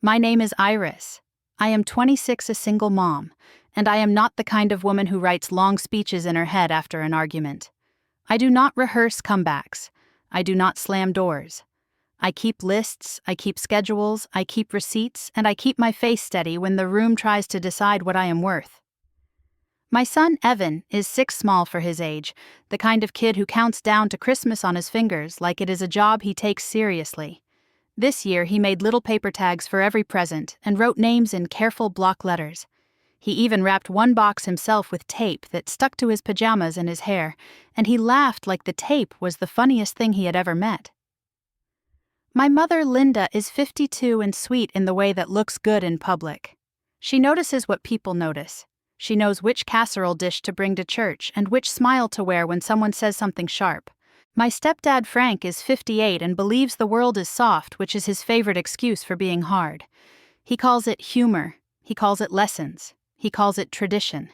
My name is Iris. I am 26, a single mom, and I am not the kind of woman who writes long speeches in her head after an argument. I do not rehearse comebacks. I do not slam doors. I keep lists, I keep schedules, I keep receipts, and I keep my face steady when the room tries to decide what I am worth. My son, Evan, is 6 small for his age, the kind of kid who counts down to Christmas on his fingers like it is a job he takes seriously. This year he made little paper tags for every present and wrote names in careful block letters. He even wrapped one box himself with tape that stuck to his pajamas and his hair, and he laughed like the tape was the funniest thing he had ever met. My mother, Linda, is 52 and sweet in the way that looks good in public. She notices what people notice. She knows which casserole dish to bring to church and which smile to wear when someone says something sharp. My stepdad, Frank, is 58 and believes the world is soft, which is his favorite excuse for being hard. He calls it humor. He calls it lessons. He calls it tradition.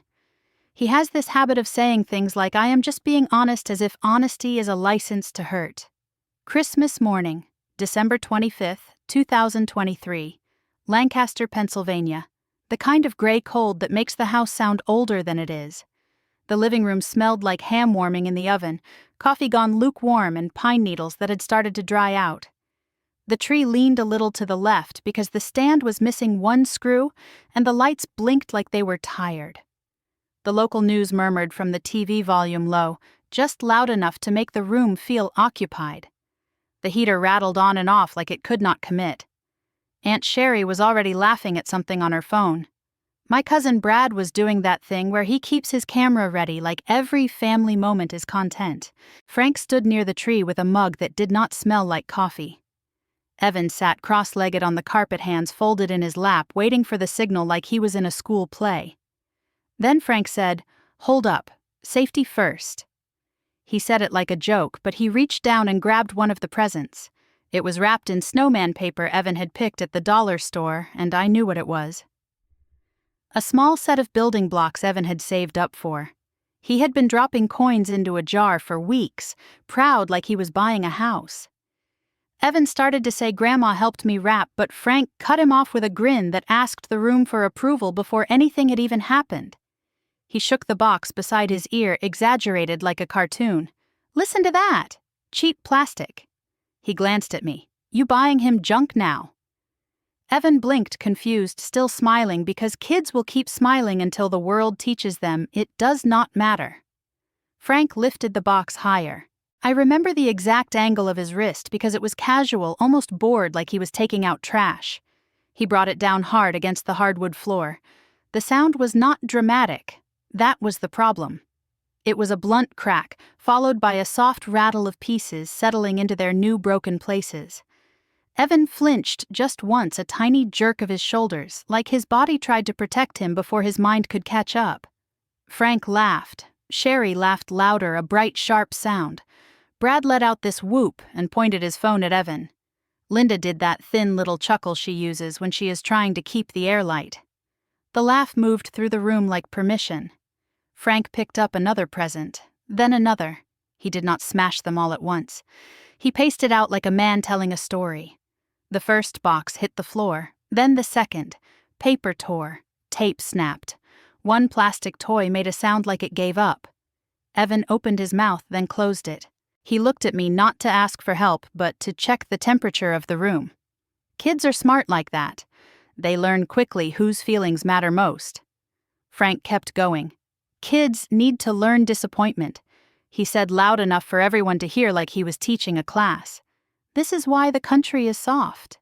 He has this habit of saying things like, "I am just being honest," as if honesty is a license to hurt. Christmas morning, December 25th, 2023, Lancaster, Pennsylvania. The kind of gray cold that makes the house sound older than it is. The living room smelled like ham warming in the oven, coffee gone lukewarm, and pine needles that had started to dry out. The tree leaned a little to the left because the stand was missing one screw, and the lights blinked like they were tired. The local news murmured from the TV volume low, just loud enough to make the room feel occupied. The heater rattled on and off like it could not commit. Aunt Sherry was already laughing at something on her phone. My cousin Brad was doing that thing where he keeps his camera ready like every family moment is content. Frank stood near the tree with a mug that did not smell like coffee. Evan sat cross-legged on the carpet, hands folded in his lap, waiting for the signal like he was in a school play. Then Frank said, "Hold up, safety first." He said it like a joke, but he reached down and grabbed one of the presents. It was wrapped in snowman paper Evan had picked at the dollar store, and I knew what it was. A small set of building blocks Evan had saved up for. He had been dropping coins into a jar for weeks, proud like he was buying a house. Evan started to say Grandma helped me wrap, but Frank cut him off with a grin that asked the room for approval before anything had even happened. He shook the box beside his ear, exaggerated like a cartoon. "Listen to that! Cheap plastic." He glanced at me. "You buying him junk now?" Evan blinked, confused, still smiling because kids will keep smiling until the world teaches them it does not matter. Frank lifted the box higher. I remember the exact angle of his wrist because it was casual, almost bored like he was taking out trash. He brought it down hard against the hardwood floor. The sound was not dramatic. That was the problem. It was a blunt crack, followed by a soft rattle of pieces settling into their new broken places. Evan flinched just once, a tiny jerk of his shoulders, like his body tried to protect him before his mind could catch up. Frank laughed. Sherry laughed louder, a bright, sharp sound. Brad let out this whoop and pointed his phone at Evan. Linda did that thin little chuckle she uses when she is trying to keep the air light. The laugh moved through the room like permission. Frank picked up another present, then another. He did not smash them all at once. He paced it out like a man telling a story. The first box hit the floor, then the second. Paper tore, tape snapped. One plastic toy made a sound like it gave up. Evan opened his mouth, then closed it. He looked at me not to ask for help, but to check the temperature of the room. Kids are smart like that. They learn quickly whose feelings matter most. Frank kept going. "Kids need to learn disappointment," he said loud enough for everyone to hear like he was teaching a class. "This is why the country is soft."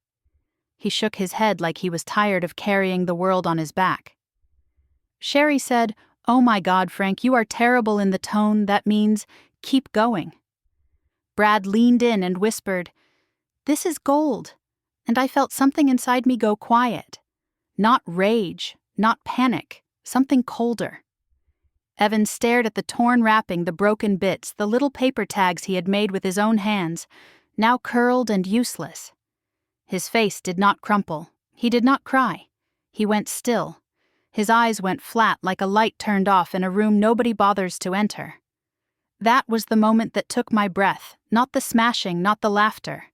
He shook his head like he was tired of carrying the world on his back. Sherry said, "Oh my God, Frank, you are terrible," in the tone that means, "Keep going." Brad leaned in and whispered, "This is gold," and I felt something inside me go quiet. Not rage, not panic, something colder. Evan stared at the torn wrapping, the broken bits, the little paper tags he had made with his own hands, now curled and useless. His face did not crumple. He did not cry. He went still. His eyes went flat like a light turned off in a room nobody bothers to enter. That was the moment that took my breath, not the smashing, not the laughter.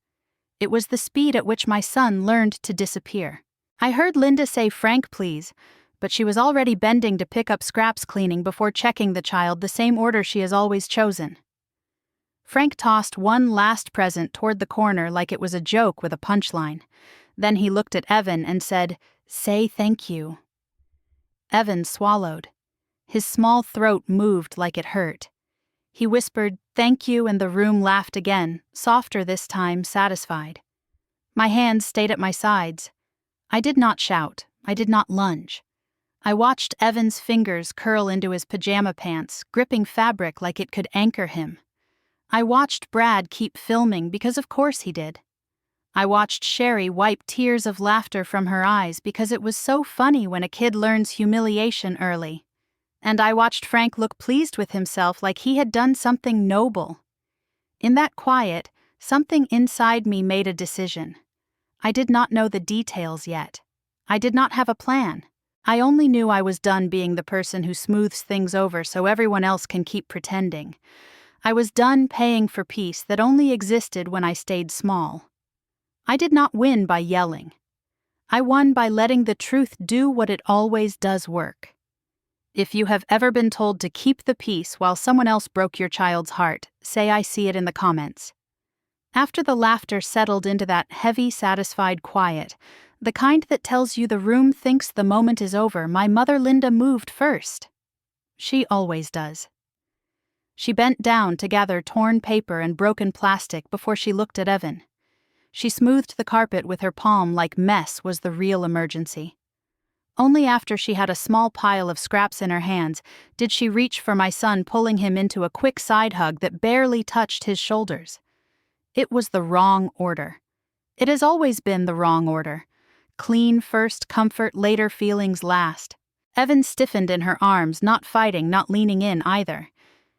It was the speed at which my son learned to disappear. I heard Linda say Frank, please, but she was already bending to pick up scraps cleaning before checking the child the same order she has always chosen. Frank tossed one last present toward the corner like it was a joke with a punchline. Then he looked at Evan and said, "Say thank you." Evan swallowed. His small throat moved like it hurt. He whispered, "Thank you," and the room laughed again, softer this time, satisfied. My hands stayed at my sides. I did not shout. I did not lunge. I watched Evan's fingers curl into his pajama pants, gripping fabric like it could anchor him. I watched Brad keep filming because of course he did. I watched Sherry wipe tears of laughter from her eyes because it was so funny when a kid learns humiliation early. And I watched Frank look pleased with himself like he had done something noble. In that quiet, something inside me made a decision. I did not know the details yet. I did not have a plan. I only knew I was done being the person who smooths things over so everyone else can keep pretending. I was done paying for peace that only existed when I stayed small. I did not win by yelling. I won by letting the truth do what it always does work. If you have ever been told to keep the peace while someone else broke your child's heart, say I see it in the comments. After the laughter settled into that heavy, satisfied quiet, the kind that tells you the room thinks the moment is over, my mother Linda moved first. She always does. She bent down to gather torn paper and broken plastic before she looked at Evan. She smoothed the carpet with her palm like mess was the real emergency. Only after she had a small pile of scraps in her hands did she reach for my son, pulling him into a quick side hug that barely touched his shoulders. It was the wrong order. It has always been the wrong order. Clean first, comfort later, feelings last. Evan stiffened in her arms, not fighting, not leaning in either.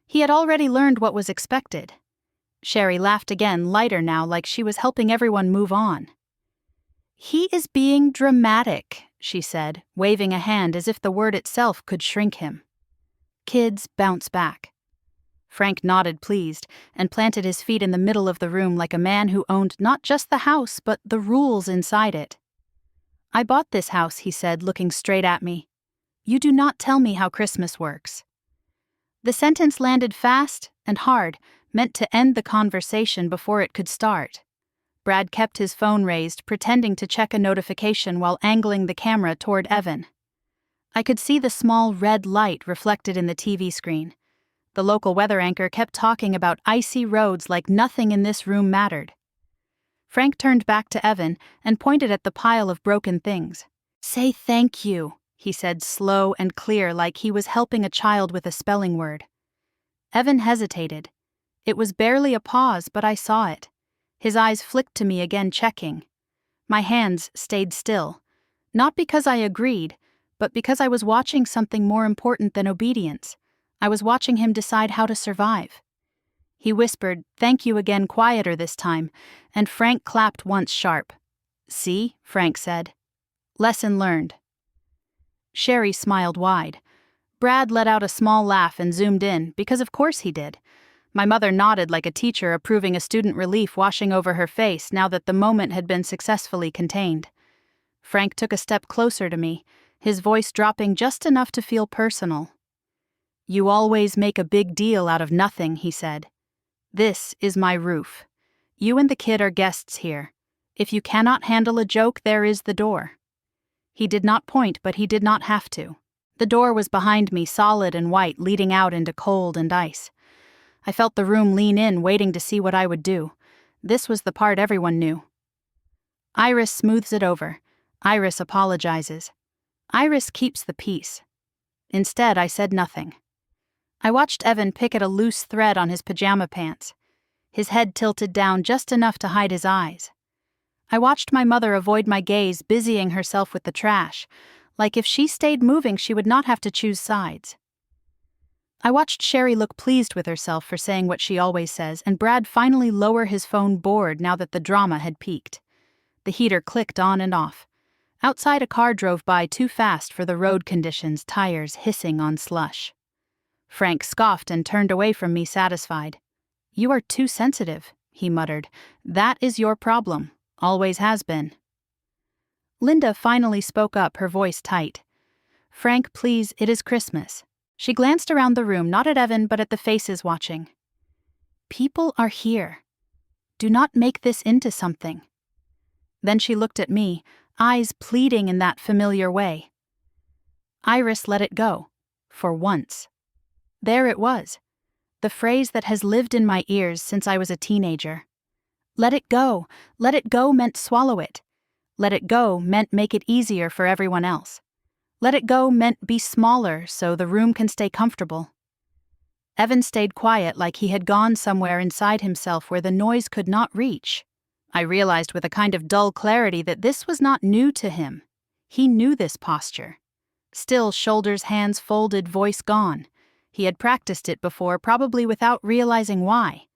He had already learned what was expected. Sherry laughed again, lighter now, like she was helping everyone move on. "He is being dramatic," she said, waving a hand as if the word itself could shrink him. Kids bounce back. Frank nodded, pleased, and planted his feet in the middle of the room like a man who owned not just the house, but the rules inside it. "I bought this house," he said, looking straight at me. "You do not tell me how Christmas works." The sentence landed fast and hard, meant to end the conversation before it could start. Brad kept his phone raised, pretending to check a notification while angling the camera toward Evan. I could see the small red light reflected in the TV screen. The local weather anchor kept talking about icy roads like nothing in this room mattered. Frank turned back to Evan and pointed at the pile of broken things. "Say thank you," he said, slow and clear, like he was helping a child with a spelling word. Evan hesitated. It was barely a pause, but I saw it. His eyes flicked to me again, checking. My hands stayed still. Not because I agreed, but because I was watching something more important than obedience. I was watching him decide how to survive. He whispered, "Thank you," again, quieter this time, and Frank clapped once sharp. "See?" Frank said. "Lesson learned." Sherry smiled wide. Brad let out a small laugh and zoomed in, because of course he did. My mother nodded like a teacher approving a student, relief washing over her face now that the moment had been successfully contained. Frank took a step closer to me, his voice dropping just enough to feel personal. "You always make a big deal out of nothing," he said. "This is my roof. You and the kid are guests here. If you cannot handle a joke, there is the door." He did not point, but he did not have to. The door was behind me, solid and white, leading out into cold and ice. I felt the room lean in, waiting to see what I would do. This was the part everyone knew. Iris smooths it over. Iris apologizes. Iris keeps the peace. Instead, I said nothing. I watched Evan pick at a loose thread on his pajama pants. His head tilted down just enough to hide his eyes. I watched my mother avoid my gaze, busying herself with the trash, like if she stayed moving she would not have to choose sides. I watched Sherry look pleased with herself for saying what she always says, and Brad finally lower his phone, bored now that the drama had peaked. The heater clicked on and off. Outside, a car drove by too fast for the road conditions, tires hissing on slush. Frank scoffed and turned away from me, satisfied. "You are too sensitive," he muttered. "That is your problem. Always has been." Linda finally spoke up, her voice tight. "Frank, please, it is Christmas." She glanced around the room, not at Evan but at the faces watching. "People are here. Do not make this into something." Then she looked at me, eyes pleading in that familiar way. Iris let it go. For once. There it was. The phrase that has lived in my ears since I was a teenager. Let it go. Let it go meant swallow it. Let it go meant make it easier for everyone else. Let it go meant be smaller so the room can stay comfortable. Evan stayed quiet, like he had gone somewhere inside himself where the noise could not reach. I realized with a kind of dull clarity that this was not new to him. He knew this posture. Still, shoulders, hands folded, voice gone. He had practiced it before, probably without realizing why.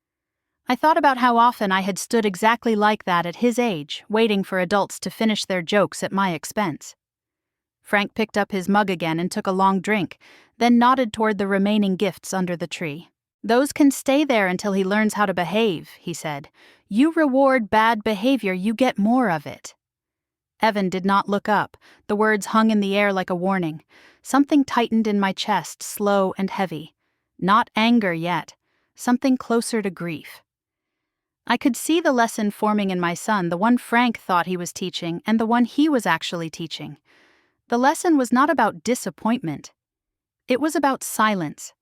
I thought about how often I had stood exactly like that at his age, waiting for adults to finish their jokes at my expense. Frank picked up his mug again and took a long drink, then nodded toward the remaining gifts under the tree. "Those can stay there until he learns how to behave," he said. "You reward bad behavior, you get more of it." Evan did not look up. The words hung in the air like a warning. Something tightened in my chest, slow and heavy. Not anger yet. Something closer to grief. I could see the lesson forming in my son, the one Frank thought he was teaching, and the one he was actually teaching. The lesson was not about disappointment. It was about silence.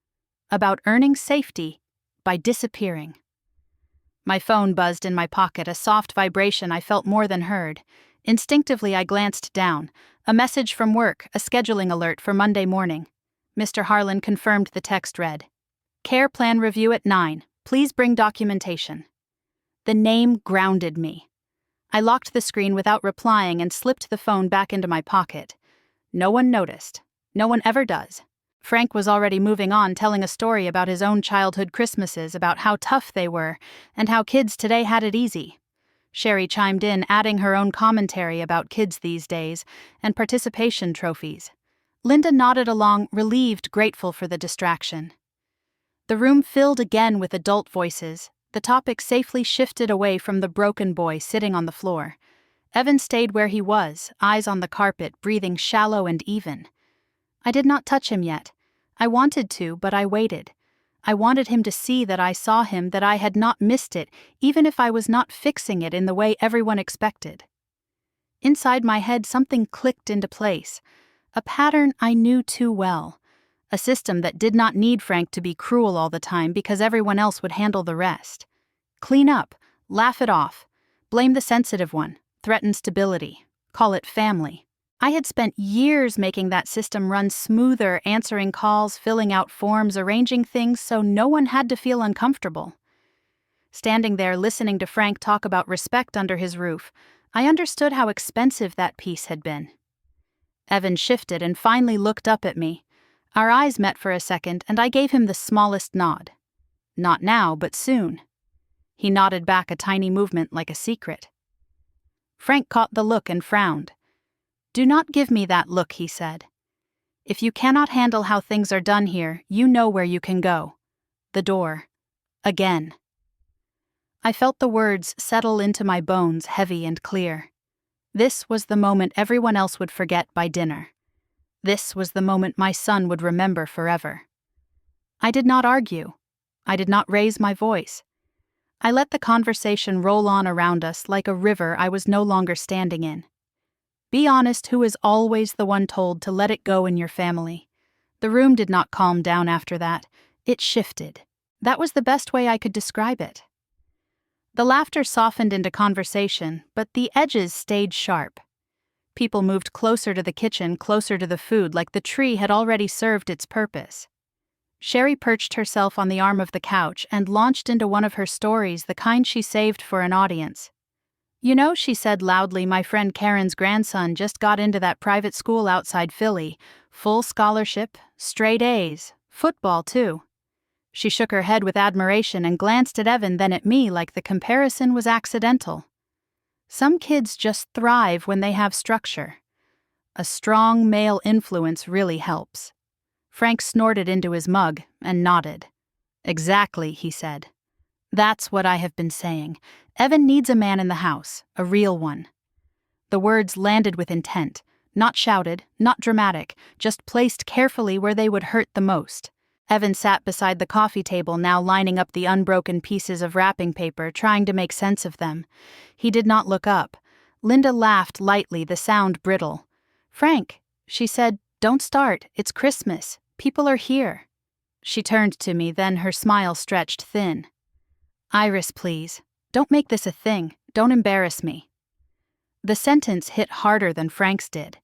About earning safety by disappearing. My phone buzzed in my pocket, a soft vibration I felt more than heard. Instinctively, I glanced down. A message from work, a scheduling alert for Monday morning. Mr. Harlan confirmed the text read, "Care plan review at 9. Please bring documentation." The name grounded me. I locked the screen without replying and slipped the phone back into my pocket. No one noticed. No one ever does. Frank was already moving on, telling a story about his own childhood Christmases, about how tough they were, and how kids today had it easy. Sherry chimed in, adding her own commentary about kids these days, and participation trophies. Linda nodded along, relieved, grateful for the distraction. The room filled again with adult voices. The topic safely shifted away from the broken boy sitting on the floor. Evan stayed where he was, eyes on the carpet, breathing shallow and even. I did not touch him yet. I wanted to, but I waited. I wanted him to see that I saw him, that I had not missed it, even if I was not fixing it in the way everyone expected. Inside my head, something clicked into place. A pattern I knew too well. A system that did not need Frank to be cruel all the time because everyone else would handle the rest. Clean up, laugh it off, blame the sensitive one, threaten stability, call it family. I had spent years making that system run smoother, answering calls, filling out forms, arranging things so no one had to feel uncomfortable. Standing there listening to Frank talk about respect under his roof, I understood how expensive that piece had been. Evan shifted and finally looked up at me. Our eyes met for a second, and I gave him the smallest nod. Not now, but soon. He nodded back, a tiny movement like a secret. Frank caught the look and frowned. "Do not give me that look," he said. "If you cannot handle how things are done here, you know where you can go. The door. Again." I felt the words settle into my bones, heavy and clear. This was the moment everyone else would forget by dinner. This was the moment my son would remember forever. I did not argue. I did not raise my voice. I let the conversation roll on around us like a river I was no longer standing in. Be honest, who is always the one told to let it go in your family? The room did not calm down after that. It shifted. That was the best way I could describe it. The laughter softened into conversation, but the edges stayed sharp. People moved closer to the kitchen, closer to the food, like the tree had already served its purpose. Sherry perched herself on the arm of the couch and launched into one of her stories, the kind she saved for an audience. "You know," she said loudly, "my friend Karen's grandson just got into that private school outside Philly. Full scholarship, straight A's, football too." She shook her head with admiration and glanced at Evan, then at me, like the comparison was accidental. Some kids just thrive when they have structure. A strong male influence really helps. Frank snorted into his mug and nodded. "Exactly," he said. "That's what I have been saying. Evan needs a man in the house, a real one." The words landed with intent, not shouted, not dramatic, just placed carefully where they would hurt the most. Evan sat beside the coffee table, now lining up the unbroken pieces of wrapping paper, trying to make sense of them. He did not look up. Linda laughed lightly, the sound brittle. "Frank," she said, "don't start. It's Christmas. People are here." She turned to me, then her smile stretched thin. "Iris, please. Don't make this a thing. Don't embarrass me." The sentence hit harder than Frank's did,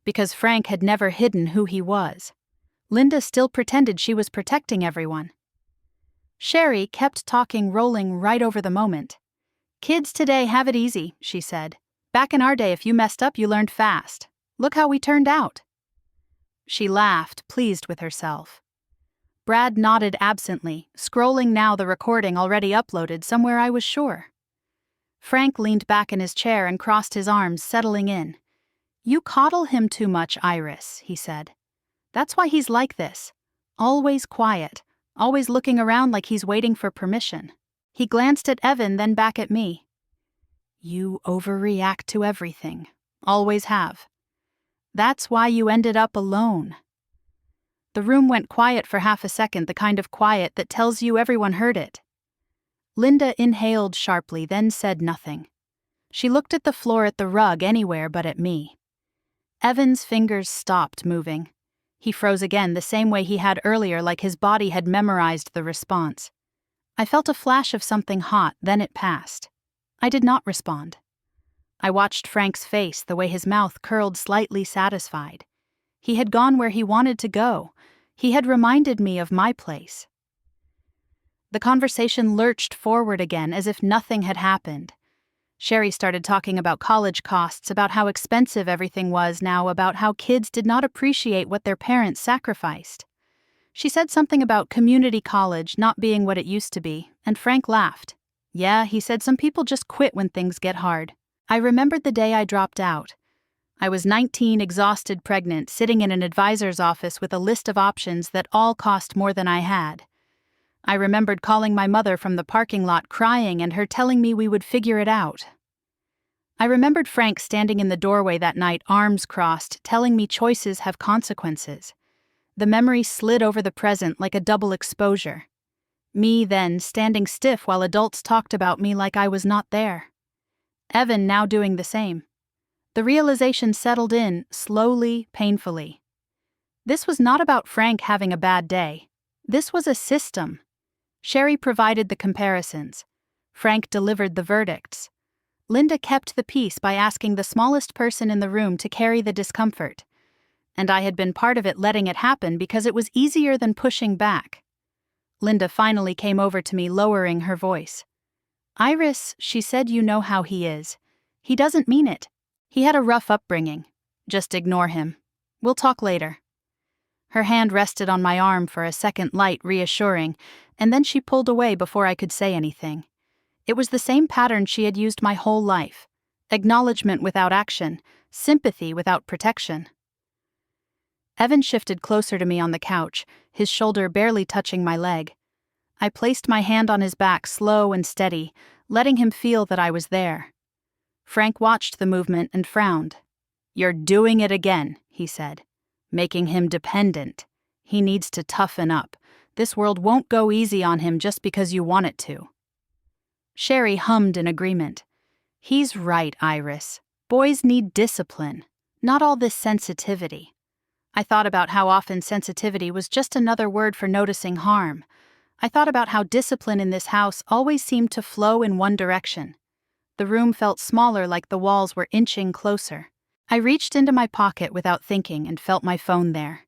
because Frank had never hidden who he was. Linda still pretended she was protecting everyone. Sherry kept talking, rolling right over the moment. "Kids today have it easy," she said. "Back in our day, if you messed up, you learned fast. Look how we turned out." She laughed, pleased with herself. Brad nodded absently, scrolling now the recording already uploaded somewhere, I was sure. Frank leaned back in his chair and crossed his arms, settling in. "You coddle him too much, Iris," he said. "That's why he's like this. Always quiet, always looking around like he's waiting for permission." He glanced at Evan, then back at me. "You overreact to everything. Always have. That's why you ended up alone." The room went quiet for half a second, the kind of quiet that tells you everyone heard it. Linda inhaled sharply, then said nothing. She looked at the floor, at the rug, anywhere but at me. Evan's fingers stopped moving. He froze again, the same way he had earlier, like his body had memorized the response. I felt a flash of something hot, then it passed. I did not respond. I watched Frank's face, the way his mouth curled, slightly satisfied. He had gone where he wanted to go. He had reminded me of my place. The conversation lurched forward again, as if nothing had happened. Sherry started talking about college costs, about how expensive everything was now, about how kids did not appreciate what their parents sacrificed. She said something about community college not being what it used to be, and Frank laughed. "Yeah," he said, "some people just quit when things get hard." I remembered the day I dropped out. I was 19, exhausted, pregnant, sitting in an advisor's office with a list of options that all cost more than I had. I remembered calling my mother from the parking lot, crying, and her telling me we would figure it out. I remembered Frank standing in the doorway that night, arms crossed, telling me choices have consequences. The memory slid over the present like a double exposure. Me then, standing stiff while adults talked about me like I was not there. Evan now doing the same. The realization settled in, slowly, painfully. This was not about Frank having a bad day. This was a system. Sherry provided the comparisons. Frank delivered the verdicts. Linda kept the peace by asking the smallest person in the room to carry the discomfort. And I had been part of it, letting it happen because it was easier than pushing back. Linda finally came over to me, lowering her voice. "Iris," she said, "you know how he is. He doesn't mean it. He had a rough upbringing. Just ignore him. We'll talk later." Her hand rested on my arm for a second, light, reassuring, and then she pulled away before I could say anything. It was the same pattern she had used my whole life. Acknowledgement without action, sympathy without protection. Evan shifted closer to me on the couch, his shoulder barely touching my leg. I placed my hand on his back, slow and steady, letting him feel that I was there. Frank watched the movement and frowned. "You're doing it again," he said. "Making him dependent. He needs to toughen up. This world won't go easy on him just because you want it to." Sherry hummed in agreement. "He's right, Iris. Boys need discipline, not all this sensitivity." I thought about how often sensitivity was just another word for noticing harm. I thought about how discipline in this house always seemed to flow in one direction. The room felt smaller, like the walls were inching closer. I reached into my pocket without thinking and felt my phone there.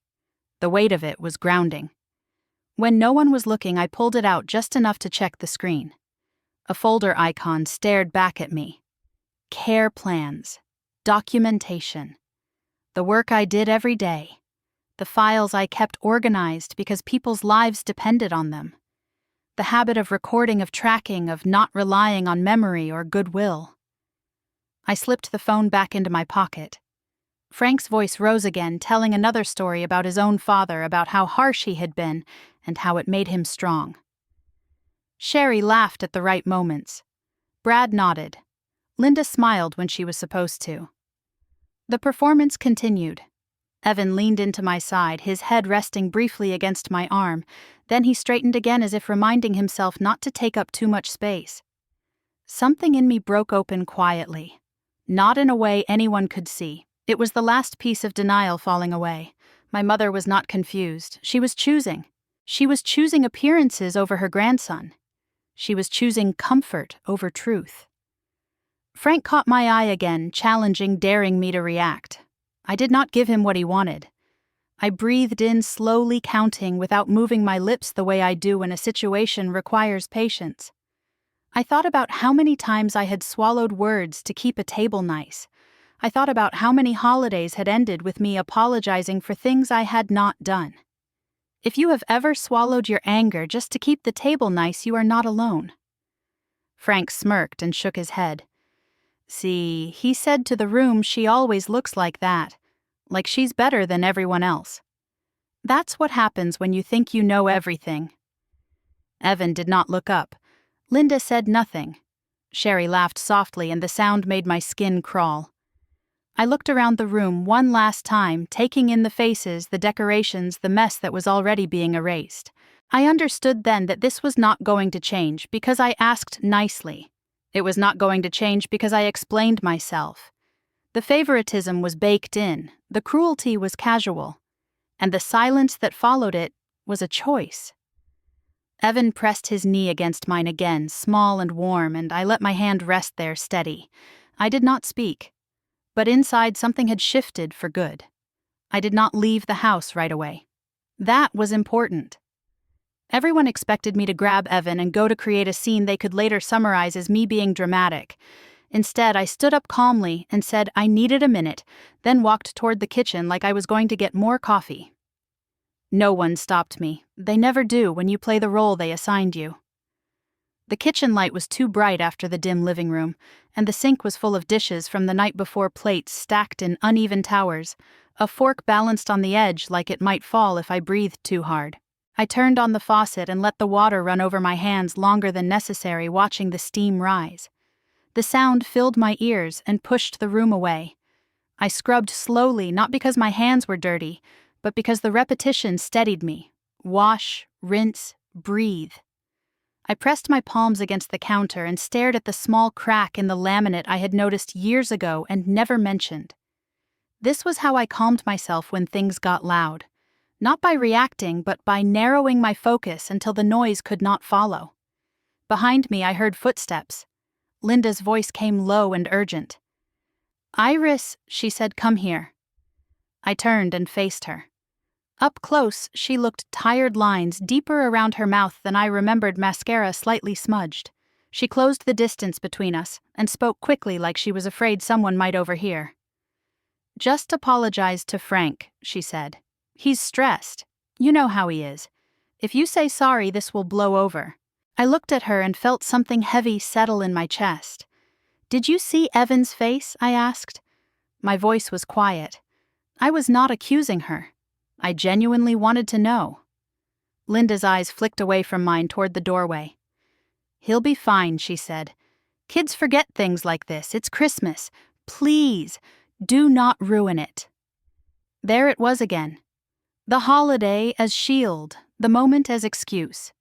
The weight of it was grounding. When no one was looking, I pulled it out just enough to check the screen. A folder icon stared back at me. Care plans. Documentation. The work I did every day. The files I kept organized because people's lives depended on them. The habit of recording, of tracking, of not relying on memory or goodwill. I slipped the phone back into my pocket. Frank's voice rose again, telling another story about his own father, about how harsh he had been, and how it made him strong. Sherry laughed at the right moments. Brad nodded. Linda smiled when she was supposed to. The performance continued. Evan leaned into my side, his head resting briefly against my arm. Then he straightened again as if reminding himself not to take up too much space. Something in me broke open quietly. Not in a way anyone could see. It was the last piece of denial falling away. My mother was not confused. She was choosing. She was choosing appearances over her grandson. She was choosing comfort over truth. Frank caught my eye again, challenging, daring me to react. I did not give him what he wanted. I breathed in, slowly counting, without moving my lips the way I do when a situation requires patience. I thought about how many times I had swallowed words to keep a table nice. I thought about how many holidays had ended with me apologizing for things I had not done. If you have ever swallowed your anger just to keep the table nice, you are not alone. Frank smirked and shook his head. See, he said to the room, she always looks like that, like she's better than everyone else. That's what happens when you think you know everything. Evan did not look up. Linda said nothing. Sherry laughed softly and the sound made my skin crawl. I looked around the room one last time, taking in the faces, the decorations, the mess that was already being erased. I understood then that this was not going to change because I asked nicely. It was not going to change because I explained myself. The favoritism was baked in, the cruelty was casual, and the silence that followed it was a choice. Evan pressed his knee against mine again, small and warm, and I let my hand rest there steady. I did not speak, but inside something had shifted for good. I did not leave the house right away. That was important. Everyone expected me to grab Evan and go to create a scene they could later summarize as me being dramatic. Instead, I stood up calmly and said I needed a minute, then walked toward the kitchen like I was going to get more coffee. No one stopped me. They never do when you play the role they assigned you. The kitchen light was too bright after the dim living room, and the sink was full of dishes from the night before, plates stacked in uneven towers, a fork balanced on the edge like it might fall if I breathed too hard. I turned on the faucet and let the water run over my hands longer than necessary, watching the steam rise. The sound filled my ears and pushed the room away. I scrubbed slowly, not because my hands were dirty, but because the repetition steadied me. Wash, rinse, breathe. I pressed my palms against the counter and stared at the small crack in the laminate I had noticed years ago and never mentioned. This was how I calmed myself when things got loud. Not by reacting, but by narrowing my focus until the noise could not follow. Behind me, I heard footsteps. Linda's voice came low and urgent. "Iris," she said, "come here." I turned and faced her. Up close, she looked tired, lines deeper around her mouth than I remembered, mascara slightly smudged. She closed the distance between us and spoke quickly like she was afraid someone might overhear. "Just apologize to Frank," she said. "He's stressed. You know how he is. If you say sorry, this will blow over." I looked at her and felt something heavy settle in my chest. "Did you see Evan's face?" I asked. My voice was quiet. I was not accusing her. I genuinely wanted to know. Linda's eyes flicked away from mine toward the doorway. "He'll be fine," she said. "Kids forget things like this. It's Christmas. Please, do not ruin it." There it was again. The holiday as shield, the moment as excuse.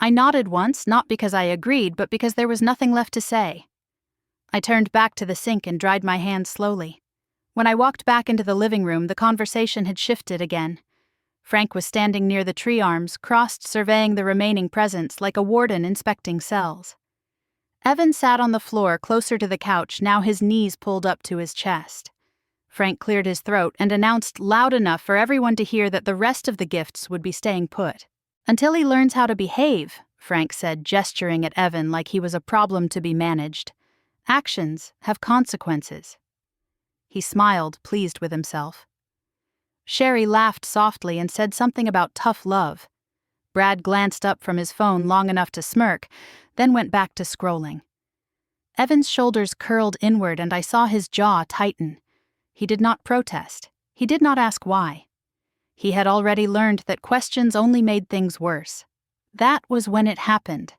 I nodded once, not because I agreed, but because there was nothing left to say. I turned back to the sink and dried my hands slowly. When I walked back into the living room, the conversation had shifted again. Frank was standing near the tree arms, crossed, surveying the remaining presents like a warden inspecting cells. Evan sat on the floor closer to the couch, now his knees pulled up to his chest. Frank cleared his throat and announced loud enough for everyone to hear that the rest of the gifts would be staying put. "Until he learns how to behave," Frank said, gesturing at Evan like he was a problem to be managed. "Actions have consequences." He smiled, pleased with himself. Sherry laughed softly and said something about tough love. Brad glanced up from his phone long enough to smirk, then went back to scrolling. Evan's shoulders curled inward and I saw his jaw tighten. He did not protest. He did not ask why. He had already learned that questions only made things worse. That was when it happened.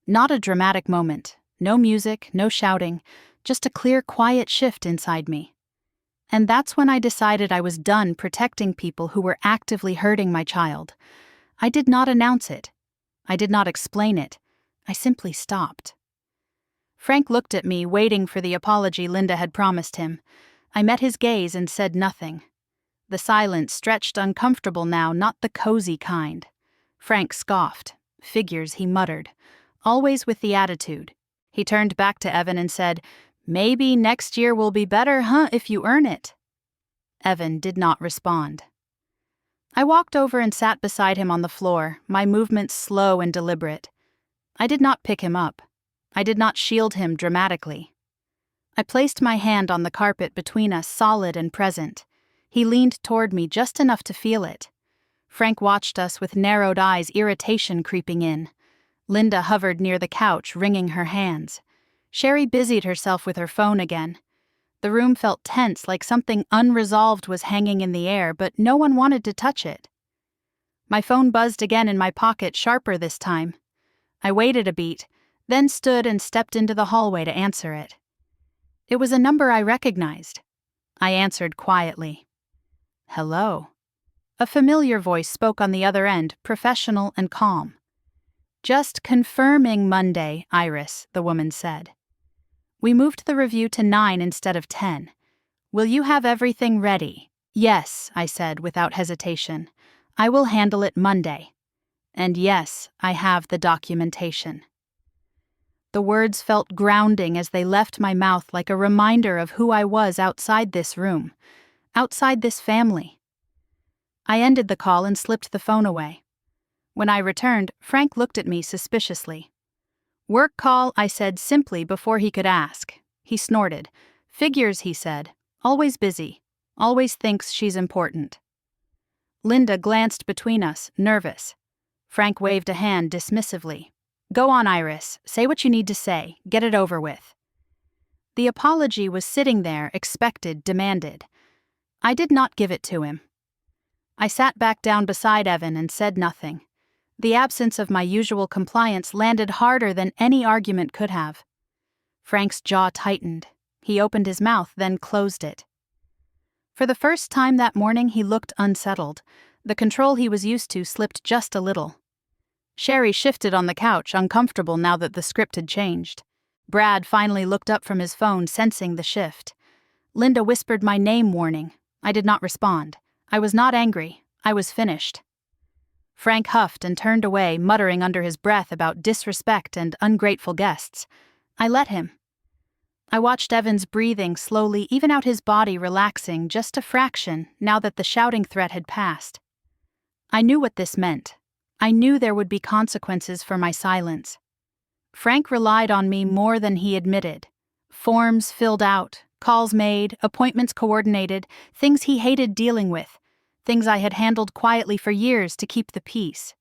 Not a dramatic moment. No music, no shouting. Just a clear, quiet shift inside me. And that's when I decided I was done protecting people who were actively hurting my child. I did not announce it. I did not explain it. I simply stopped. Frank looked at me, waiting for the apology Linda had promised him. I met his gaze and said nothing. The silence stretched uncomfortable now, not the cozy kind. Frank scoffed. Figures, he muttered, always with the attitude. He turned back to Evan and said, "Maybe next year will be better, if you earn it." Evan did not respond. I walked over and sat beside him on the floor, my movements slow and deliberate. I did not pick him up. I did not shield him dramatically. I placed my hand on the carpet between us, solid and present. He leaned toward me just enough to feel it. Frank watched us with narrowed eyes, irritation creeping in. Linda hovered near the couch, wringing her hands. Sherry busied herself with her phone again. The room felt tense, like something unresolved was hanging in the air, but no one wanted to touch it. My phone buzzed again in my pocket, sharper this time. I waited a beat, then stood and stepped into the hallway to answer it. It was a number I recognized. I answered quietly. "Hello." A familiar voice spoke on the other end, professional and calm. "Just confirming Monday, Iris," the woman said. "We moved the review to 9 instead of 10. Will you have everything ready?" "Yes," I said without hesitation. "I will handle it Monday. And yes, I have the documentation." The words felt grounding as they left my mouth, like a reminder of who I was outside this room, outside this family. I ended the call and slipped the phone away. When I returned, Frank looked at me suspiciously. "Work call," I said simply before he could ask. He snorted. "Figures," he said. "Always busy. Always thinks she's important." Linda glanced between us, nervous. Frank waved a hand dismissively. "Go on, Iris. Say what you need to say. Get it over with." The apology was sitting there, expected, demanded. I did not give it to him. I sat back down beside Evan and said nothing. The absence of my usual compliance landed harder than any argument could have. Frank's jaw tightened. He opened his mouth, then closed it. For the first time that morning, he looked unsettled. The control he was used to slipped just a little. Sherry shifted on the couch, uncomfortable now that the script had changed. Brad finally looked up from his phone, sensing the shift. Linda whispered my name, warning. I did not respond. I was not angry. I was finished. Frank huffed and turned away, muttering under his breath about disrespect and ungrateful guests. I let him. I watched Evan's breathing slowly, even out his body relaxing just a fraction now that the shouting threat had passed. I knew what this meant. I knew there would be consequences for my silence. Frank relied on me more than he admitted. Forms filled out, calls made, appointments coordinated, things he hated dealing with, things I had handled quietly for years to keep the peace.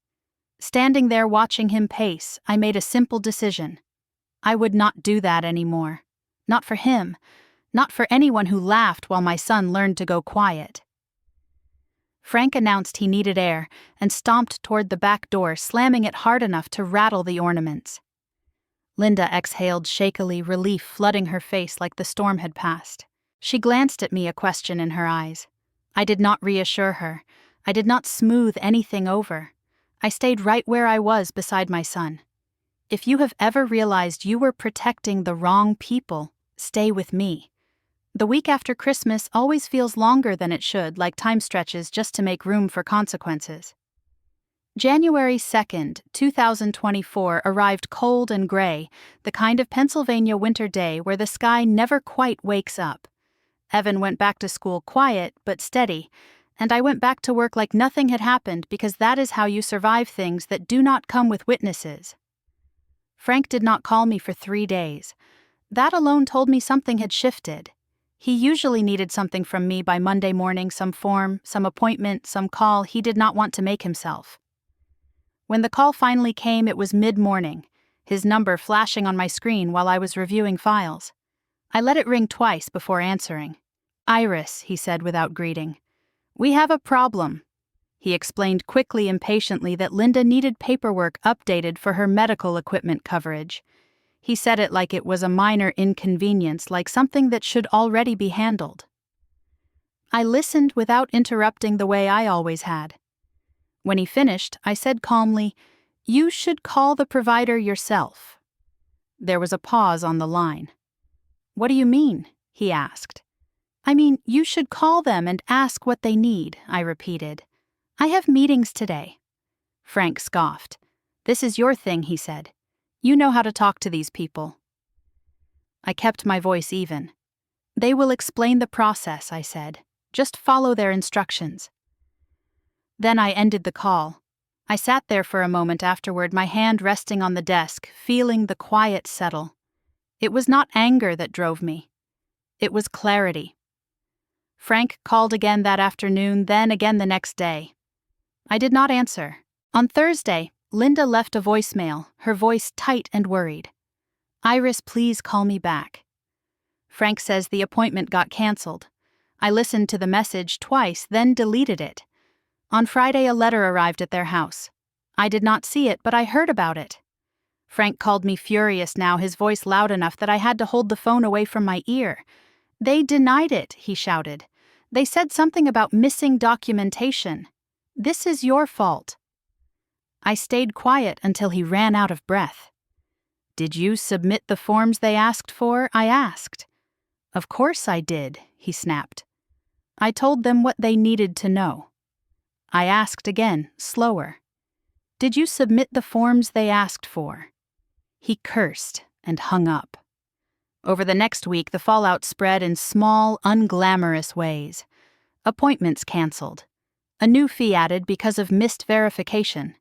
Standing there watching him pace, I made a simple decision. I would not do that anymore. Not for him. Not for anyone who laughed while my son learned to go quiet. Frank announced he needed air and stomped toward the back door, slamming it hard enough to rattle the ornaments. Linda exhaled shakily, relief flooding her face like the storm had passed. She glanced at me, a question in her eyes. I did not reassure her. I did not smooth anything over. I stayed right where I was beside my son. If you have ever realized you were protecting the wrong people, stay with me. The week after Christmas always feels longer than it should, like time stretches just to make room for consequences. January 2nd, 2024 arrived cold and gray, the kind of Pennsylvania winter day where the sky never quite wakes up. Evan went back to school quiet but steady, and I went back to work like nothing had happened, because that is how you survive things that do not come with witnesses. Frank did not call me for 3 days. That alone told me something had shifted. He usually needed something from me by Monday morning, some form, some appointment, some call he did not want to make himself. When the call finally came, it was mid-morning, his number flashing on my screen while I was reviewing files. I let it ring twice before answering. "Iris," he said without greeting. "We have a problem." He explained quickly and patiently that Linda needed paperwork updated for her medical equipment coverage. He said it like it was a minor inconvenience, like something that should already be handled. I listened without interrupting the way I always had. When he finished, I said calmly, "You should call the provider yourself." There was a pause on the line. "What do you mean?" he asked. "I mean, you should call them and ask what they need," I repeated. "I have meetings today." Frank scoffed. "This is your thing," he said. "You know how to talk to these people." I kept my voice even. "They will explain the process," I said. "Just follow their instructions." Then I ended the call. I sat there for a moment afterward, my hand resting on the desk, feeling the quiet settle. It was not anger that drove me. It was clarity. Frank called again that afternoon, then again the next day. I did not answer. On Thursday, Linda left a voicemail, her voice tight and worried. "Iris, please call me back." Frank says the appointment got canceled. I listened to the message twice, then deleted it. On Friday, a letter arrived at their house. I did not see it, but I heard about it. Frank called me furious now, his voice loud enough that I had to hold the phone away from my ear. "They denied it," he shouted. "They said something about missing documentation. This is your fault." I stayed quiet until he ran out of breath. "Did you submit the forms they asked for?" I asked. "Of course I did," he snapped. "I told them what they needed to know." I asked again, slower. "Did you submit the forms they asked for?" He cursed and hung up. Over the next week, the fallout spread in small, unglamorous ways. Appointments canceled. A new fee added because of missed verification.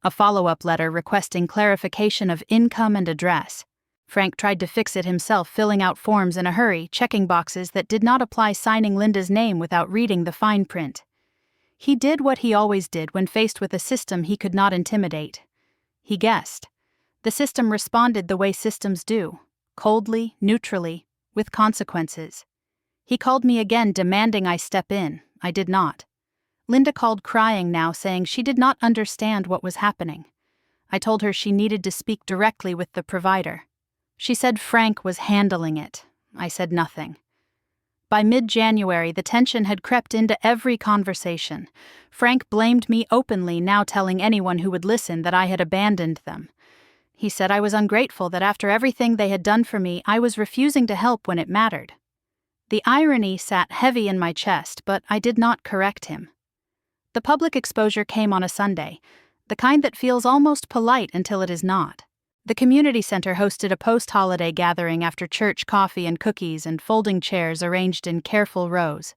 A follow-up letter requesting clarification of income and address. Frank tried to fix it himself, filling out forms in a hurry, checking boxes that did not apply, signing Linda's name without reading the fine print. He did what he always did when faced with a system he could not intimidate. He guessed. The system responded the way systems do, coldly, neutrally, with consequences. He called me again, demanding I step in. I did not. Linda called crying now, saying she did not understand what was happening. I told her she needed to speak directly with the provider. She said Frank was handling it. I said nothing. By mid-January, the tension had crept into every conversation. Frank blamed me openly, now telling anyone who would listen that I had abandoned them. He said I was ungrateful, that after everything they had done for me, I was refusing to help when it mattered. The irony sat heavy in my chest, but I did not correct him. The public exposure came on a Sunday, the kind that feels almost polite until it is not. The community center hosted a post-holiday gathering after church, coffee and cookies and folding chairs arranged in careful rows.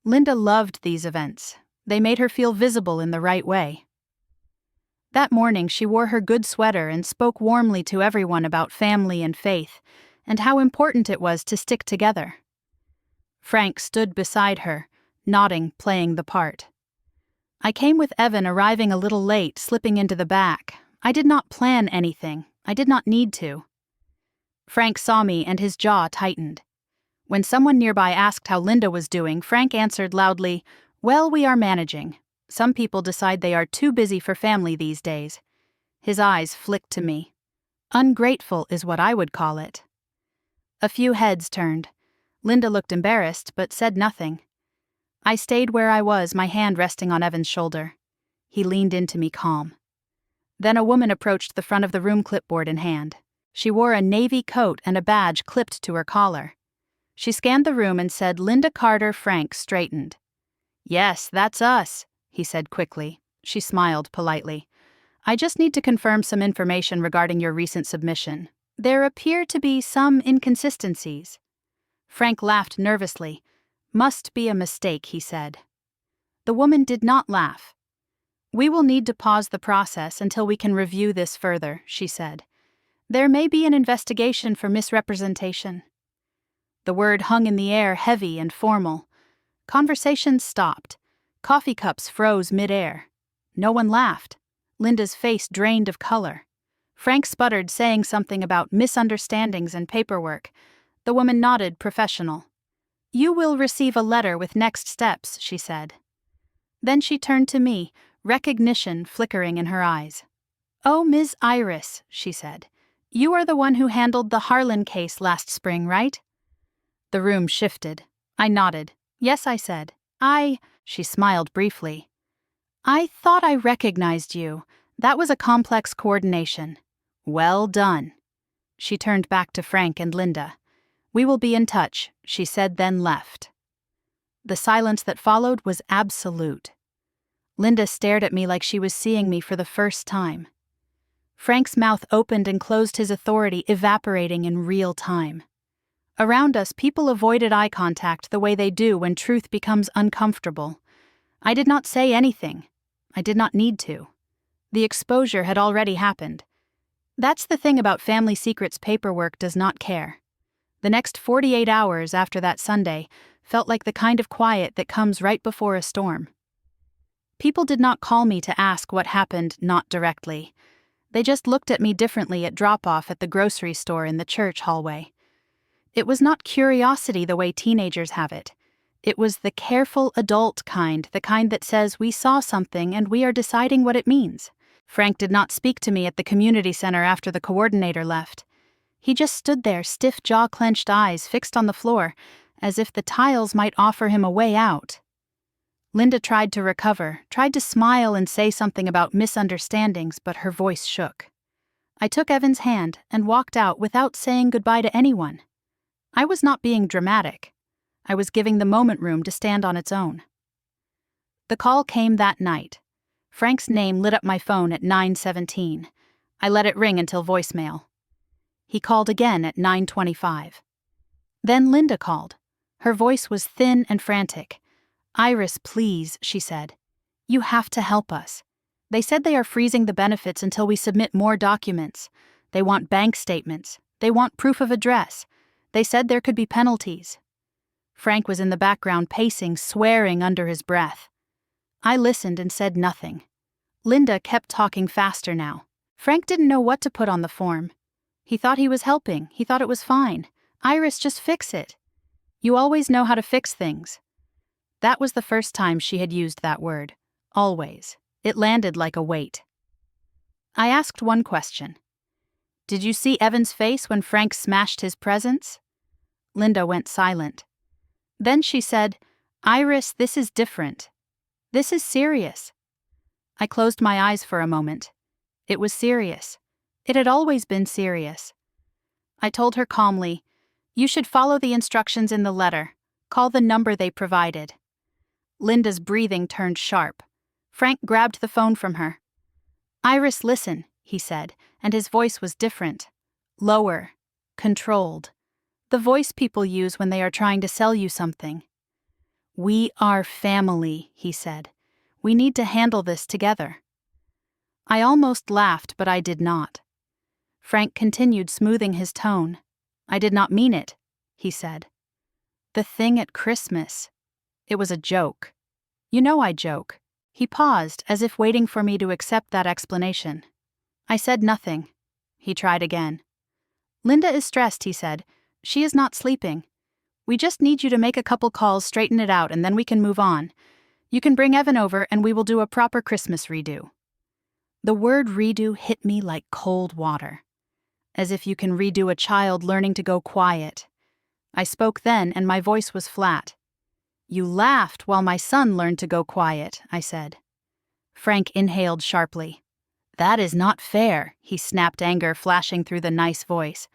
Linda loved these events. They made her feel visible in the right way. That morning, she wore her good sweater and spoke warmly to everyone about family and faith, and how important it was to stick together. Frank stood beside her, nodding, playing the part. I came with Evan, arriving a little late, slipping into the back. I did not plan anything. I did not need to. Frank saw me and his jaw tightened. When someone nearby asked how Linda was doing, Frank answered loudly, "Well, we are managing. Some people decide they are too busy for family these days." His eyes flicked to me. Ungrateful is what I would call it. A few heads turned. Linda looked embarrassed, but said nothing. I stayed where I was, my hand resting on Evan's shoulder. He leaned into me calm. Then a woman approached the front of the room, clipboard in hand. She wore a navy coat and a badge clipped to her collar. She scanned the room and said, "Linda Carter." Frank straightened. "Yes, that's us," he said quickly. She smiled politely. "I just need to confirm some information regarding your recent submission. There appear to be some inconsistencies." Frank laughed nervously. "Must be a mistake," he said. The woman did not laugh. "We will need to pause the process until we can review this further," she said. "There may be an investigation for misrepresentation." The word hung in the air, heavy and formal. Conversations stopped. Coffee cups froze mid-air. No one laughed. Linda's face drained of color. Frank sputtered, saying something about misunderstandings and paperwork. The woman nodded, professional. "You will receive a letter with next steps," she said. Then she turned to me, recognition flickering in her eyes. "Oh, Ms. Iris," she said. "You are the one who handled the Harlan case last spring, right?" The room shifted. I nodded. Yes, I said. She smiled briefly. I thought I recognized you. That was a complex coordination. Well done. She turned back to Frank and Linda. We will be in touch, she said, then left. The silence that followed was absolute. Linda stared at me like she was seeing me for the first time. Frank's mouth opened and closed, his authority evaporating in real time. Around us, people avoided eye contact the way they do when truth becomes uncomfortable. I did not say anything. I did not need to. The exposure had already happened. That's the thing about family secrets: paperwork does not care. The next 48 hours after that Sunday felt like the kind of quiet that comes right before a storm. People did not call me to ask what happened, not directly. They just looked at me differently at drop-off at the grocery store in the church hallway. It was not curiosity the way teenagers have it. It was the careful adult kind, the kind that says we saw something and we are deciding what it means. Frank did not speak to me at the community center after the coordinator left. He just stood there, stiff jaw-clenched eyes fixed on the floor, as if the tiles might offer him a way out. Linda tried to recover, tried to smile and say something about misunderstandings, but her voice shook. I took Evan's hand and walked out without saying goodbye to anyone. I was not being dramatic. I was giving the moment room to stand on its own. The call came that night. Frank's name lit up my phone at 9:17. I let it ring until voicemail. He called again at 9:25. Then Linda called. Her voice was thin and frantic. Iris, please, she said. You have to help us. They said they are freezing the benefits until we submit more documents. They want bank statements. They want proof of address. They said there could be penalties. Frank was in the background pacing, swearing under his breath. I listened and said nothing. Linda kept talking faster now. Frank didn't know what to put on the form. He thought he was helping. He thought it was fine. Iris, just fix it. You always know how to fix things. That was the first time she had used that word. Always. It landed like a weight. I asked one question. Did you see Evan's face when Frank smashed his presents? Linda went silent. Then she said, Iris, this is different. This is serious. I closed my eyes for a moment. It was serious. It had always been serious. I told her calmly, you should follow the instructions in the letter. Call the number they provided. Linda's breathing turned sharp. Frank grabbed the phone from her. Iris, listen, he said, and his voice was different. Lower. Controlled. The voice people use when they are trying to sell you something. We are family, he said. We need to handle this together. I almost laughed, but I did not. Frank continued, smoothing his tone. I did not mean it, he said. The thing at Christmas. It was a joke. You know I joke. He paused, as if waiting for me to accept that explanation. I said nothing. He tried again. Linda is stressed, he said. She is not sleeping. We just need you to make a couple calls, straighten it out, and then we can move on. You can bring Evan over and we will do a proper Christmas redo. The word redo hit me like cold water. As if you can redo a child learning to go quiet. I spoke then and my voice was flat. You laughed while my son learned to go quiet, I said. Frank inhaled sharply. That is not fair, he snapped, anger flashing through the nice voice.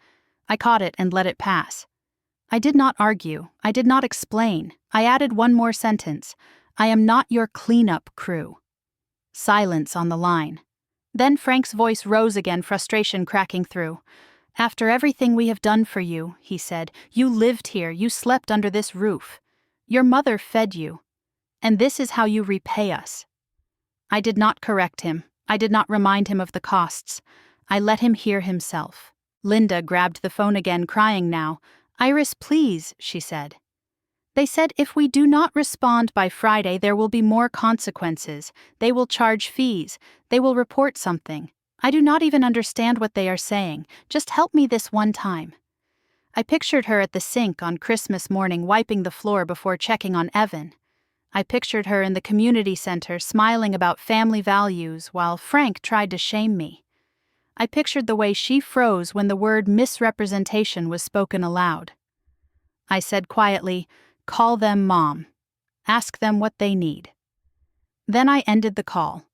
I caught it and let it pass. I did not argue. I did not explain. I added one more sentence. I am not your cleanup crew. Silence on the line. Then Frank's voice rose again, frustration cracking through. After everything we have done for you, he said, you lived here, you slept under this roof. Your mother fed you. And this is how you repay us. I did not correct him. I did not remind him of the costs. I let him hear himself. Linda grabbed the phone again, crying now. Iris, please, she said. They said if we do not respond by Friday, there will be more consequences. They will charge fees. They will report something. I do not even understand what they are saying. Just help me this one time. I pictured her at the sink on Christmas morning, wiping the floor before checking on Evan. I pictured her in the community center, smiling about family values while Frank tried to shame me. I pictured the way she froze when the word misrepresentation was spoken aloud. I said quietly, call them Mom. Ask them what they need." Then I ended the call.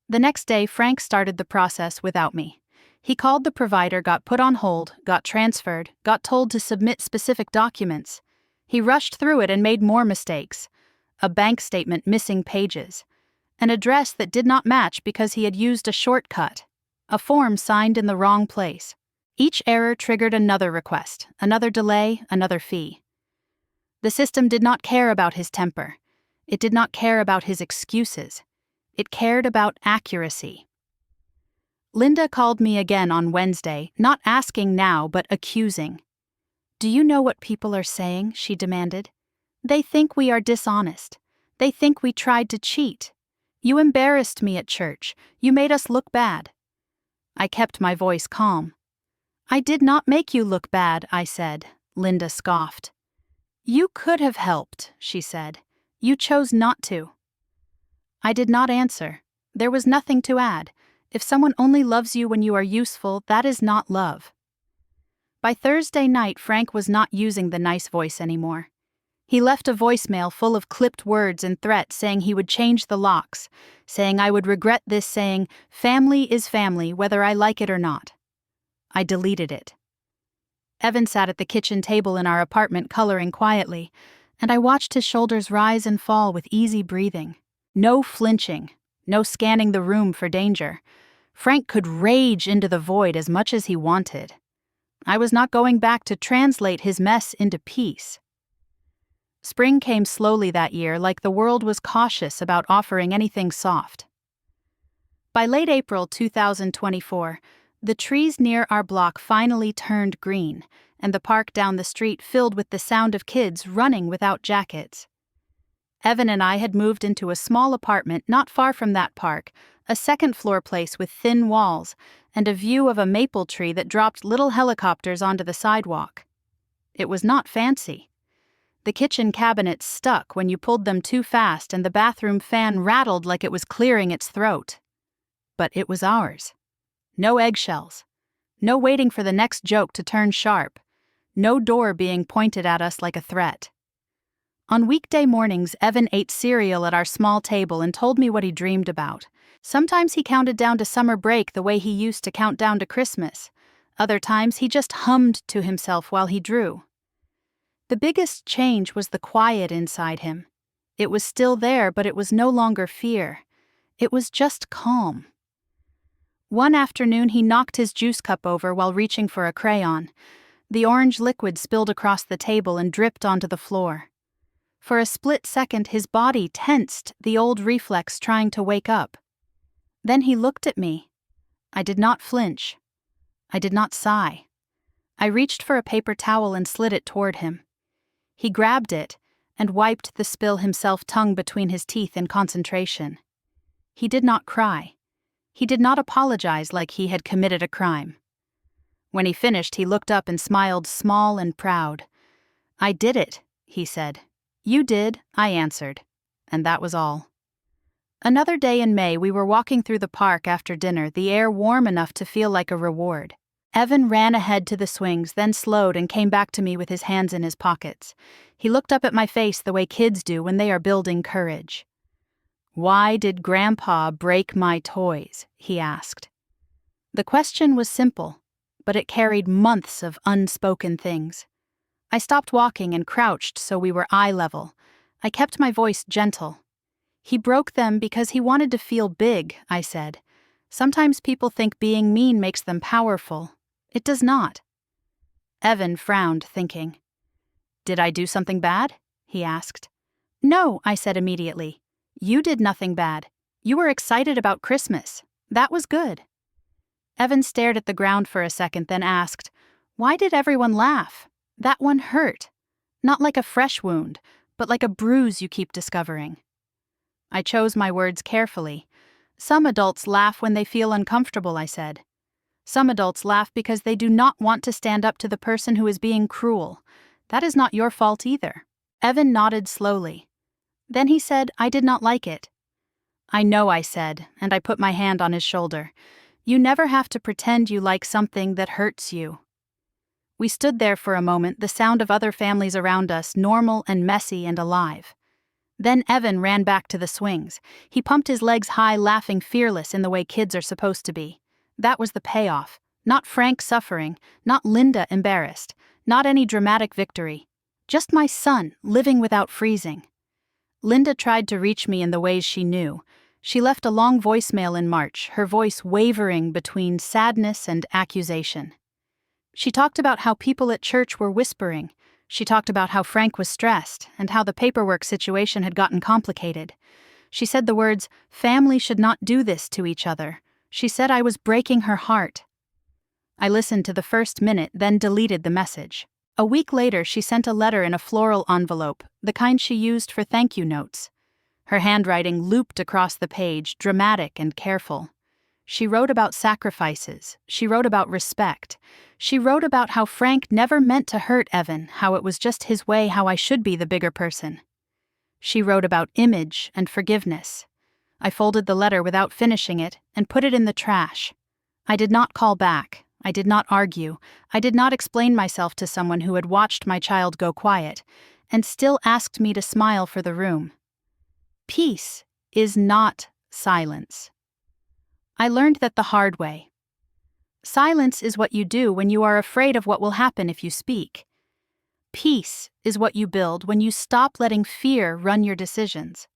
The next day, Frank started the process without me. He called the provider, got put on hold, got transferred, got told to submit specific documents. He rushed through it and made more mistakes. A bank statement missing pages. An address that did not match because he had used a shortcut. A form signed in the wrong place. Each error triggered another request, another delay, another fee. The system did not care about his temper. It did not care about his excuses. It cared about accuracy. Linda called me again on Wednesday, not asking now, but accusing. "Do you know what people are saying?" she demanded. "They think we are dishonest. They think we tried to cheat. You embarrassed me at church. You made us look bad." I kept my voice calm. "I did not make you look bad," I said. Linda scoffed. "You could have helped," she said. "You chose not to." I did not answer. There was nothing to add. If someone only loves you when you are useful, that is not love. By Thursday night, Frank was not using the nice voice anymore. He left a voicemail full of clipped words and threats saying he would change the locks, saying I would regret this, saying, "Family is family, whether I like it or not." I deleted it. Evan sat at the kitchen table in our apartment coloring quietly, and I watched his shoulders rise and fall with easy breathing. No flinching, no scanning the room for danger. Frank could rage into the void as much as he wanted. I was not going back to translate his mess into peace. Spring came slowly that year, like the world was cautious about offering anything soft. By late April 2024, the trees near our block finally turned green, and the park down the street filled with the sound of kids running without jackets. Evan and I had moved into a small apartment not far from that park, a second-floor place with thin walls, and a view of a maple tree that dropped little helicopters onto the sidewalk. It was not fancy. The kitchen cabinets stuck when you pulled them too fast, and the bathroom fan rattled like it was clearing its throat. But it was ours. No eggshells. No waiting for the next joke to turn sharp. No door being pointed at us like a threat. On weekday mornings, Evan ate cereal at our small table and told me what he dreamed about. Sometimes he counted down to summer break the way he used to count down to Christmas. Other times he just hummed to himself while he drew. The biggest change was the quiet inside him. It was still there, but it was no longer fear. It was just calm. One afternoon he knocked his juice cup over while reaching for a crayon. The orange liquid spilled across the table and dripped onto the floor. For a split second his body tensed, the old reflex trying to wake up. Then he looked at me. I did not flinch. I did not sigh. I reached for a paper towel and slid it toward him. He grabbed it and wiped the spill himself, tongue between his teeth in concentration. He did not cry. He did not apologize like he had committed a crime. When he finished, he looked up and smiled, small and proud. "I did it," he said. "You did," I answered. And that was all. Another day in May, we were walking through the park after dinner, the air warm enough to feel like a reward. Evan ran ahead to the swings, then slowed and came back to me with his hands in his pockets. He looked up at my face the way kids do when they are building courage. "Why did Grandpa break my toys?" he asked. The question was simple, but it carried months of unspoken things. I stopped walking and crouched so we were eye level. I kept my voice gentle. "He broke them because he wanted to feel big," I said. "Sometimes people think being mean makes them powerful. It does not." Evan frowned, thinking. "Did I do something bad?" he asked. "No," I said immediately. "You did nothing bad. You were excited about Christmas. That was good." Evan stared at the ground for a second, then asked, "Why did everyone laugh? That one hurt. Not like a fresh wound, but like a bruise you keep discovering." I chose my words carefully. "Some adults laugh when they feel uncomfortable," I said. "Some adults laugh because they do not want to stand up to the person who is being cruel. That is not your fault either." Evan nodded slowly. Then he said, "I did not like it." "I know," I said, and I put my hand on his shoulder. "You never have to pretend you like something that hurts you." We stood there for a moment, the sound of other families around us, normal and messy and alive. Then Evan ran back to the swings. He pumped his legs high, laughing fearless in the way kids are supposed to be. That was the payoff. Not Frank suffering, not Linda embarrassed, not any dramatic victory. Just my son, living without freezing. Linda tried to reach me in the ways she knew. She left a long voicemail in March, her voice wavering between sadness and accusation. She talked about how people at church were whispering. She talked about how Frank was stressed and how the paperwork situation had gotten complicated. She said the words, "Family should not do this to each other." She said I was breaking her heart. I listened to the first minute, then deleted the message. A week later, she sent a letter in a floral envelope, the kind she used for thank you notes. Her handwriting looped across the page, dramatic and careful. She wrote about sacrifices. She wrote about respect. She wrote about how Frank never meant to hurt Evan, how it was just his way, how I should be the bigger person. She wrote about image and forgiveness. I folded the letter without finishing it and put it in the trash. I did not call back. I did not argue. I did not explain myself to someone who had watched my child go quiet and still asked me to smile for the room. Peace is not silence. I learned that the hard way. Silence is what you do when you are afraid of what will happen if you speak. Peace is what you build when you stop letting fear run your decisions.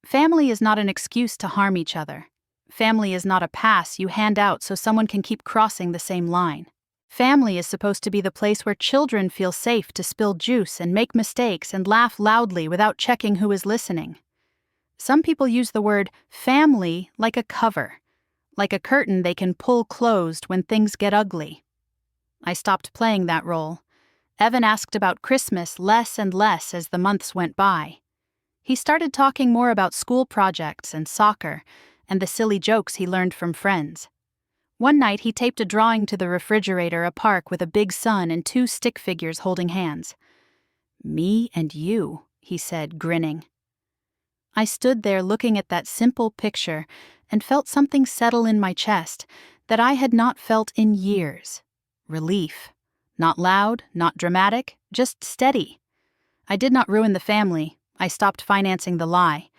Family is not an excuse to harm each other. Family is not a pass you hand out so someone can keep crossing the same line. Family is supposed to be the place where children feel safe to spill juice and make mistakes and laugh loudly without checking who is listening. Some people use the word family like a cover, like a curtain they can pull closed when things get ugly. I stopped playing that role. Evan asked about Christmas less and less as the months went by. He started talking more about school projects and soccer and the silly jokes he learned from friends. One night he taped a drawing to the refrigerator, a park with a big sun and two stick figures holding hands. "Me and you," he said, grinning. I stood there looking at that simple picture and felt something settle in my chest that I had not felt in years. Relief. Not loud, not dramatic, just steady. I did not ruin the family. I stopped financing the lie.